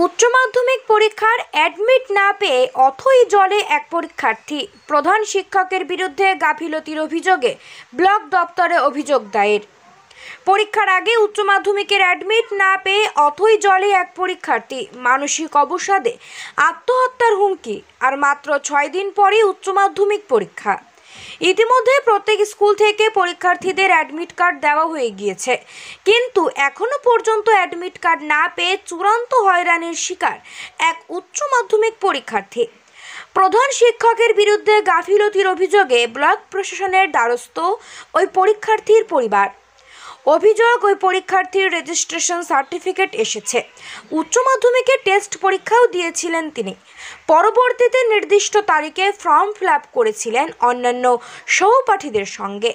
উচ্চ মাধ্যমিক পরীক্ষার অ্যাডমিট না পেয়ে অথই জলে এক পরীক্ষার্থী। প্রধান শিক্ষকের বিরুদ্ধে গাফিলতির অভিযোগে ব্লক দপ্তরে অভিযোগ দায়ের। পরীক্ষার আগে উচ্চ মাধ্যমিকের অ্যাডমিট না পেয়ে অথই জলে এক পরীক্ষার্থী। মানসিক অবসাদে আত্মহত্যার হুমকি। আর মাত্র 6 দিন পরেই উচ্চ মাধ্যমিক পরীক্ষা। ইতিমধ্যে প্রত্যেক স্কুল থেকে পরীক্ষার্থীদের অ্যাডমিট কার্ড দেওয়া হয়ে গিয়েছে, কিন্তু এখনো পর্যন্ত অ্যাডমিট কার্ড না পেয়ে চূড়ান্ত হয়রানির শিকার এক উচ্চ মাধ্যমিক পরীক্ষার্থী। প্রধান শিক্ষকের বিরুদ্ধে গাফিলতির অভিযোগে ব্লক প্রশাসনের দ্বারস্থ ওই পরীক্ষার্থীর পরিবার। অভিযোগ, ওই পরীক্ষার্থীর রেজিস্ট্রেশন সার্টিফিকেট এসেছে, উচ্চ মাধ্যমিকের টেস্ট পরীক্ষাও দিয়েছিলেন তিনি। পরবর্তীতে নির্দিষ্ট তারিখে ফর্ম ফিল আপ করেছিলেন অন্যান্য সহপাঠীদের সঙ্গে,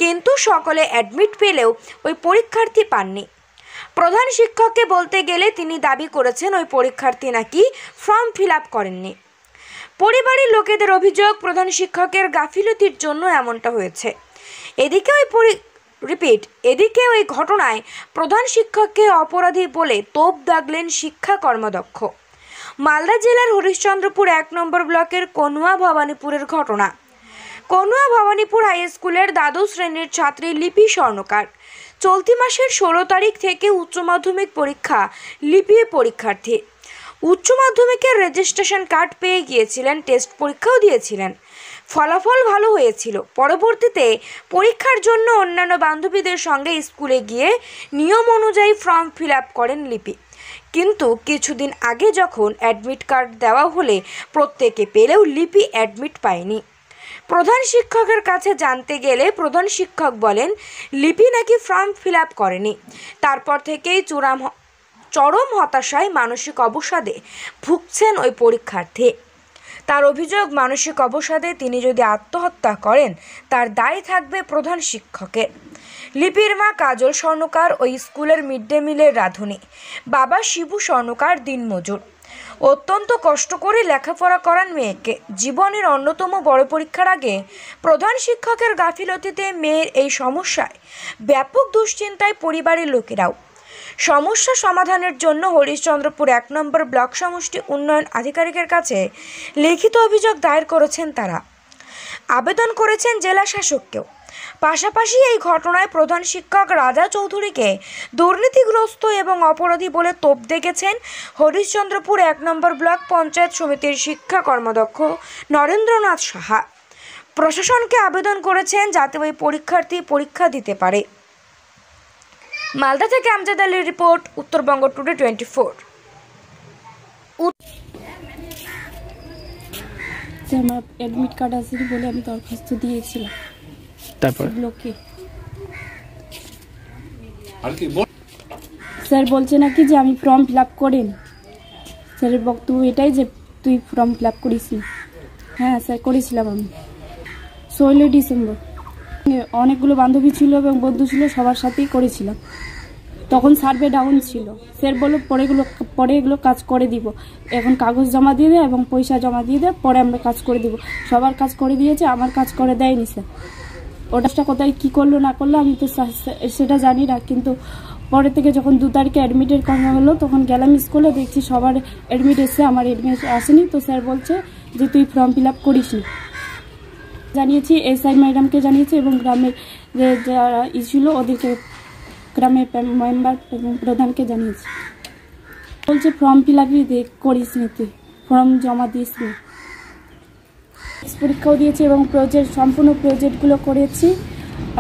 কিন্তু সকলে অ্যাডমিট পেলেও ওই পরীক্ষার্থী পাননি। প্রধান শিক্ষককে বলতে গেলে তিনি দাবি করেছেন ওই পরীক্ষার্থী নাকি ফর্ম ফিল আপ করেননি। পরিবারের লোকেদের অভিযোগ, প্রধান শিক্ষকের গাফিলতির জন্য এমনটা হয়েছে। এদিকে ওই ঘটনায় প্রধান শিক্ষককে অপরাধী বলে তোপ দাগলেন শিক্ষা কর্মদক্ষ। মালদা জেলার হরিশ্চন্দ্রপুর 1 নম্বর ব্লকের কনুয়া ভবানীপুরের ঘটনা। কনুয়া ভবানীপুর হাই স্কুলের দ্বাদশ শ্রেণীর ছাত্রী লিপি স্বর্ণকার চলতি মাসের 16 তারিখ থেকে উচ্চ মাধ্যমিক পরীক্ষা লিপি পরীক্ষার্থী। উচ্চ মাধ্যমিকের রেজিস্ট্রেশন কার্ড পেয়ে গিয়েছিলেন, টেস্ট পরীক্ষাও দিয়েছিলেন, ফলাফল ভালো হয়েছিল। পরবর্তীতে পরীক্ষার জন্য অন্যান্য বান্ধবীদের সঙ্গে স্কুলে গিয়ে নিয়ম অনুযায়ী ফর্ম ফিল আপ করেন লিপি, কিন্তু কিছুদিন আগে যখন অ্যাডমিট কার্ড দেওয়া হলে প্রত্যেকে পেলেও লিপি অ্যাডমিট পায়নি। প্রধান শিক্ষকের কাছে জানতে গেলে প্রধান শিক্ষক বলেন লিপি নাকি ফর্ম ফিল আপ করেনি। তারপর থেকেই চরম হতাশায়, মানসিক অবসাদে ভুগছেন ওই পরীক্ষার্থী। তার অভিযোগ, মানসিক অবসাদে তিনি যদি আত্মহত্যা করেন তার দায় থাকবে প্রধান শিক্ষকের। লিপির মা কাজল স্বর্ণকার ওই স্কুলের মিড ডে মিলের রাঁধুনি, বাবা শিবু স্বর্ণকার দিনমজুর। অত্যন্ত কষ্ট করে লেখাপড়া করান মেয়েকে। জীবনের অন্যতম বড় পরীক্ষার আগে প্রধান শিক্ষকের গাফিলতিতে মেয়ের এই সমস্যায় ব্যাপক দুশ্চিন্তায় পরিবারের লোকেরাও। সমস্যা সমাধানের জন্য হরিশ্চন্দ্রপুর 1 নম্বর ব্লক সমষ্টি উন্নয়ন আধিকারিকের কাছে লিখিত অভিযোগ দায়ের করেছেন তারা। আবেদন করেছেন জেলা শাসককেও। পাশাপাশি এই ঘটনায় প্রধান শিক্ষক রাজা চৌধুরীকে দুর্নীতিগ্রস্ত এবং অপরাধী বলে তোপ দেখেছেন হরিশ্চন্দ্রপুর 1 নম্বর ব্লক পঞ্চায়েত সমিতির শিক্ষা কর্মদক্ষ নরেন্দ্রনাথ সাহা। প্রশাসনকে আবেদন করেছেন যাতে ওই পরীক্ষার্থী পরীক্ষা দিতে পারে। মালদা থেকে আমজাদ আলীর রিপোর্ট, উত্তরবঙ্গ টুডে 24। আমার অ্যাডমিট কার্ড আসেনি বলে আমি দরখাস্ত দিয়েছিলাম। তারপর ব্লকে স্যার বলছে নাকি যে আমি ফর্ম ফিল আপ করিনি। স্যারের বক্তব্য এটাই যে তুই ফর্ম ফিল আপ করিস নি। হ্যাঁ স্যার, করেছিলাম আমি 16 ডিসেম্বর। অনেকগুলো বান্ধবী ছিল এবং বন্ধু ছিল, সবার সাথেই করেছিলাম। তখন সার্ভে ডাউন ছিল। স্যার বলল পরে এগুলো কাজ করে দিব, এখন কাগজ জমা দিয়ে দে এবং পয়সা জমা দিয়ে দে, পরে আমরা কাজ করে দিব। সবার কাজ করে দিয়েছে, আমার কাজ করে দেয়নি স্যার। ওটা কোথায় কী করলো না করলো আমি তো সেটা জানি না, কিন্তু পরে থেকে যখন 2 তারিখে অ্যাডমিটের কথা হলো তখন গেলাম স্কুলে, দেখছি সবার অ্যাডমিট এসে, আমার অ্যাডমিট আসেনি। তো স্যার বলছে যে তুই ফর্ম ফিল আপ করিস নি। জানিয়েছি এসআই ম্যাডামকে জানিয়েছি এবং গ্রামের যে যারা ছিল ওদেরকে, গ্রামের মেম্বার এবং প্রধানকে জানিয়েছি। বলছে ফর্ম ফিল আপই করিস নি, তুই ফর্ম জমা দিস নি। পরীক্ষাও দিয়েছি এবং সম্পূর্ণ প্রজেক্টগুলো করেছি,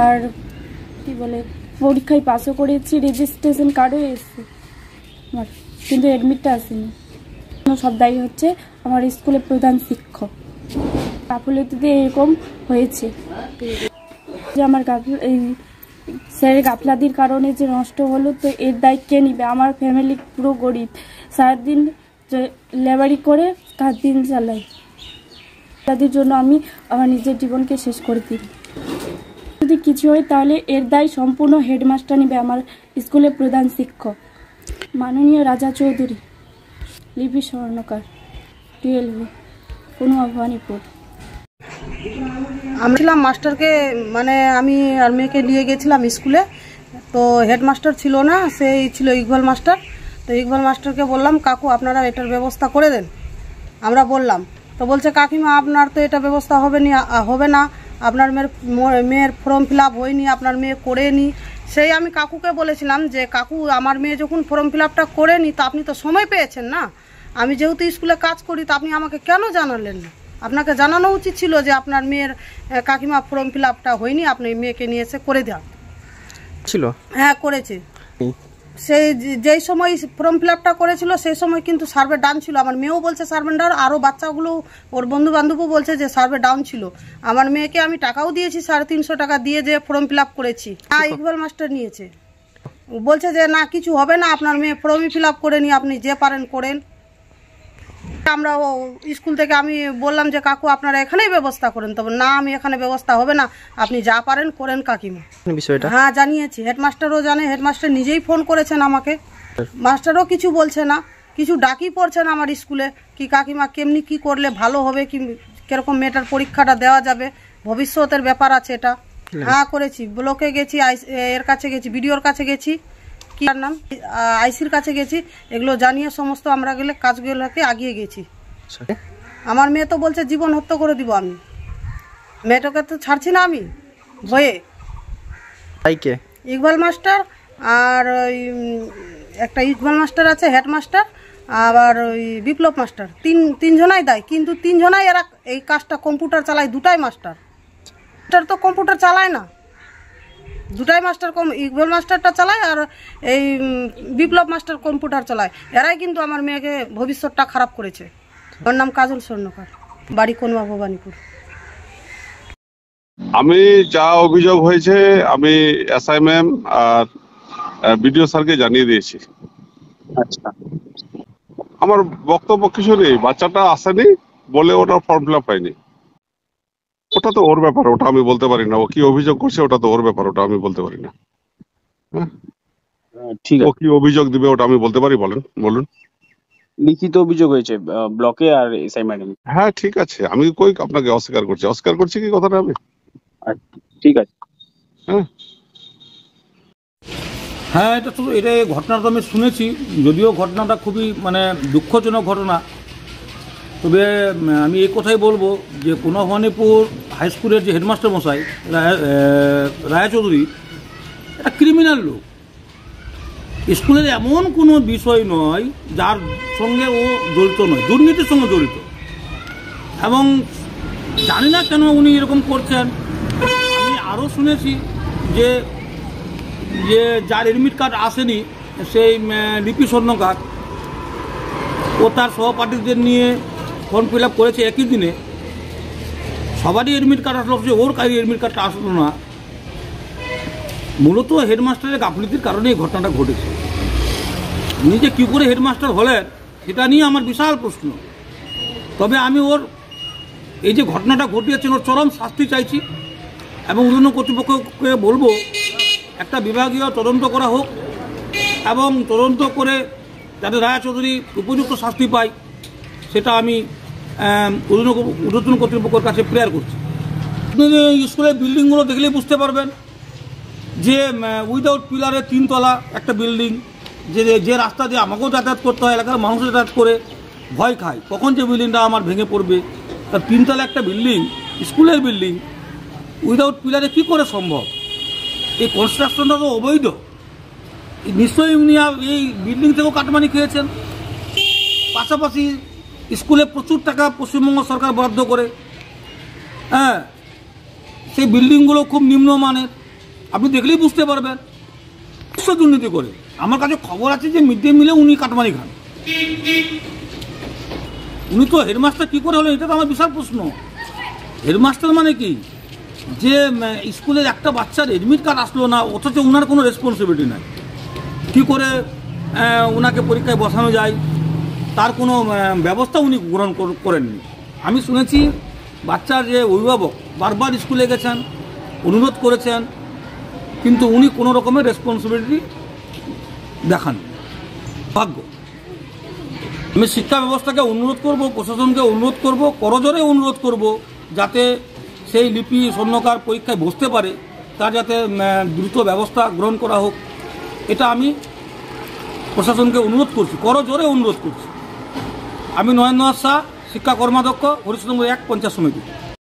আর কি বলে পরীক্ষায় পাসও করেছি, রেজিস্ট্রেশন কার্ডও এসেছে আমার, কিন্তু অ্যাডমিটটা আসেনি। সব দায়ী হচ্ছে আমার স্কুলের প্রধান শিক্ষক। গাফিলতিতে এরকম হয়েছে যে আমার এই স্যারের গাফিলতির কারণে যে নষ্ট হলো, তো এর দায় কে নিবে? আমার ফ্যামিলি পুরো গরিব, সারাদিন লেবারি করে তার দিন চালাই। তাদের জন্য আমি আমার নিজের জীবনকে শেষ করে দিই। যদি কিছু হয় তাহলে এর দায় সম্পূর্ণ হেডমাস্টার নিবে, আমার স্কুলের প্রধান শিক্ষক মাননীয় রাজা চৌধুরী। লিপি স্বর্ণকার 12 কনুয়া ভবানীপুর। আমি ছিলাম মাস্টারকে, আমি আর মেয়েকে নিয়ে গেছিলাম স্কুলে, তো হেডমাস্টার ছিল না, সেই ছিল ইকবাল মাস্টার। তো ইকবাল মাস্টারকে বললাম, কাকু আপনারা এটার ব্যবস্থা করে দেন। আমরা বললাম, তো বলছে কাকিমা আপনার তো এটা ব্যবস্থা হবে না, আপনার মেয়ের ফর্ম ফিল আপ হয়নি, আপনার মেয়ে করেনি। সেই আমি কাকুকে বলেছিলাম যে কাকু আমার মেয়ে যখন ফর্ম ফিল আপটা করেনি তা আপনি তো সময় পেয়েছেন না, আমি যেহেতু স্কুলে কাজ করি তা আপনি আমাকে কেন জানালেন না? আপনাকে জানানো উচিত ছিল যে আপনার মেয়ের কাকিমা ফর্ম ফিল আপটা হয়নি, আপনি মেয়েকে নিয়ে এসে করে দেন ছিল। হ্যাঁ করেছে। সেই যেই সময় ফর্ম ফিল আপটা করেছিল সেই সময় কিন্তু সার্ভে ডাউন ছিল। আমার মেয়েও বলছে সার্ভে ডাউন, আরও বাচ্চাগুলো ওর বন্ধু বান্ধবও বলছে যে সার্ভে ডাউন ছিল। আমার মেয়েকে আমি টাকাও দিয়েছি, 350 টাকা দিয়ে যে ফর্ম ফিল আপ করেছি। ইকবাল মাস্টার নিয়েছে, বলছে যে না কিছু হবে না, আপনার মেয়ে ফর্মই ফিল আপ করেনি, আপনি যে পারেন করেন। আমরা স্কুল থেকে আমি বললাম যে কাকু আপনারা এখানেই ব্যবস্থা করেন, তবে না আমি এখানে ব্যবস্থা হবে না, আপনি যা পারেন করেন কাকিমা। বিষয়টা হ্যাঁ জানিয়েছি, হেডমাস্টারও জানে, হেডমাস্টার নিজেই ফোন করেছেন আমাকে, মাস্টারও কিছু বলছে না, কিছু ডাকি পড়ছে না আমার স্কুলে কি কাকিমা কেমনি কি করলে ভালো হবে, কি কিরকম মেয়েটার পরীক্ষাটা দেওয়া যাবে, ভবিষ্যতের ব্যাপার আছে এটা। হ্যাঁ করেছি, ব্লকে গেছি, এর কাছে গেছি, বিডিওর কাছে গেছি, কি নাম আইসির কাছে গেছি, এগুলো জানিয়ে সমস্ত আমরা গেলে কাজগুলোকে আগিয়ে গেছি। আমার মেয়ে তো বলছে জীবন হত্যা করে দিব, আমি মেয়েটাকে তো ছাড়ছি না আমি ভয়ে। তাইকে ইকবাল মাস্টার আর ওই একটা ইকবাল মাস্টার আছে হেডমাস্টার, আবার ওই বিপ্লব মাস্টার, তিনজনাই দেয়, কিন্তু তিনজনাই এরা এই কাজটা কম্পিউটার চালায়, দুটাই মাস্টার তো কম্পিউটার চালায় না, দুটাই মাস্টার ইকবাল মাস্টারটা চালায় আর এই বিপ্লব মাস্টার কম্পিউটার চালায়। এরাই কিন্তু আমার মেয়েকে ভবিষ্যৎটা খারাপ করেছে। ওর নাম কাজল স্বর্ণকার, বাড়ি কনুয়া ভবানীপুর। আমি যা অভিযোগ হয়েছে আমি এসআইএম আর বিডিও স্যারকে জানিয়ে দিয়েছি। আচ্ছা, আমার বক্তব্য কিছু নেই, বাচ্চাটা আসেনি বলে ওটা ফর্ম ফিল আপ পাইনি, ওটা তো ওর ব্যাপার, ওটা আমি বলতে পারি না। ও কি অভিযোগ করছে ওটা তো ওর ব্যাপার, ওটা আমি বলতে পারি না। ঠিক ও আছে। কি অভিযোগ দিবে ওটা আমি বলতে পারি? বলুন। লিখিত অভিযোগ হয়েছে ব্লকে আর এসআই ম্যাডাম। হ্যাঁ ঠিক আছে, আমি কই আপনাকে অস্বীকার করছি কি কথাটা আমি? ঠিক আছে। হ্যাঁ হ্যাঁ, এটা ঘটনাটা আমি শুনেছি, যদিও ঘটনাটা খুবই দুঃখজনক ঘটনা। তবে আমি এই কথাই বলবো যে কোনভবানীপুর হাই স্কুলের যে হেডমাস্টার মশাই রায়চৌধুরী, একটা ক্রিমিনাল লোক। স্কুলের এমন কোনো বিষয় নয় যার সঙ্গে ও জড়িত নয়, দুর্নীতির সঙ্গে জড়িত। এবং জানি না কেন উনি এরকম করছেন। আমি আরও শুনেছি যে যার এডমিট কার্ড আসেনি, সেই লিপি স্বর্ণকার, ও তার সহপাঠীদের নিয়ে ফর্ম ফিল আপ করেছে একই দিনে, সবারই এডমিট কার্ড আসলো, ওর কারোর এডমিট কার্ডটা আসলো না। মূলত হেডমাস্টারের গাফিলতির কারণে এই ঘটনাটা ঘটেছে। উনি যে কী করে হেডমাস্টার হলেন সেটা নিয়ে আমার বিশাল প্রশ্ন। তবে আমি ওর এই যে ঘটনাটা ঘটিয়েছেন ওর চরম শাস্তি চাইছি, এবং অন্য কর্তৃপক্ষকে বলবো একটা বিভাগীয় তদন্ত করা হোক, এবং তদন্ত করে যাতে রায়চৌধুরী উপযুক্ত শাস্তি পায় সেটা আমি ঊর্ধ্বতন কর্তৃপক্ষের কাছে প্রেয়ার করছি। স্কুলের বিল্ডিংগুলো দেখলেই বুঝতে পারবেন যে উইদাউট পিলারের 3 তলা একটা বিল্ডিং, যে রাস্তা দিয়ে আমাকেও যাতায়াত করতে হয়, এলাকার মানুষ যাতায়াত করে ভয় খায় কখন যে বিল্ডিংটা আমার ভেঙে পড়বে। তার 3 তলা একটা বিল্ডিং, স্কুলের বিল্ডিং, উইদাউট পিলারে কী করে সম্ভব? এই কনস্ট্রাকশনটা তো অবৈধ। নিশ্চয়ই উনি এই বিল্ডিং থেকেও কাটমানি খেয়েছেন। পাশাপাশি স্কুলে প্রচুর টাকা পশ্চিমবঙ্গ সরকার বরাদ্দ করে, হ্যাঁ, সেই বিল্ডিংগুলো খুব নিম্নমানের, আপনি দেখলেই বুঝতে পারবেন। দুর্নীতি করে আমার কাছে খবর আছে যে মিড ডে মিলে উনি কাটমানি খান। উনি তো হেডমাস্টার কী করে হলেন, এটা তো আমার বিশাল প্রশ্ন। হেডমাস্টার মানে কি? যে স্কুলের একটা বাচ্চার এডমিট কার্ড আসলো না, অথচ ওনার কোনো রেসপন্সিবিলিটি নাই। কী করে ওনাকে পরীক্ষায় বসানো যায় তার কোনো ব্যবস্থা উনি গ্রহণ করেননি। আমি শুনেছি বাচ্চার যে অভিভাবক বারবার স্কুলে গেছেন, অনুরোধ করেছেন, কিন্তু উনি কোনো রকমের রেসপন্সিবিলিটি দেখান। ভাগ্য। আমি শিক্ষা ব্যবস্থাকে অনুরোধ করব, প্রশাসনকে অনুরোধ করব, করজোরে অনুরোধ করব যাতে সেই লিপি স্বর্ণকার পরীক্ষায় বসতে পারে, তার যাতে দ্রুত ব্যবস্থা গ্রহণ করা হোক। এটা আমি প্রশাসনকে অনুরোধ করছি, করজোরে অনুরোধ করছি। আমি নয়ন শাহ, শিক্ষা কর্মাধ্যক্ষ, হরিশ্চন্দ্র 1 পঞ্চায়েত সমিতি।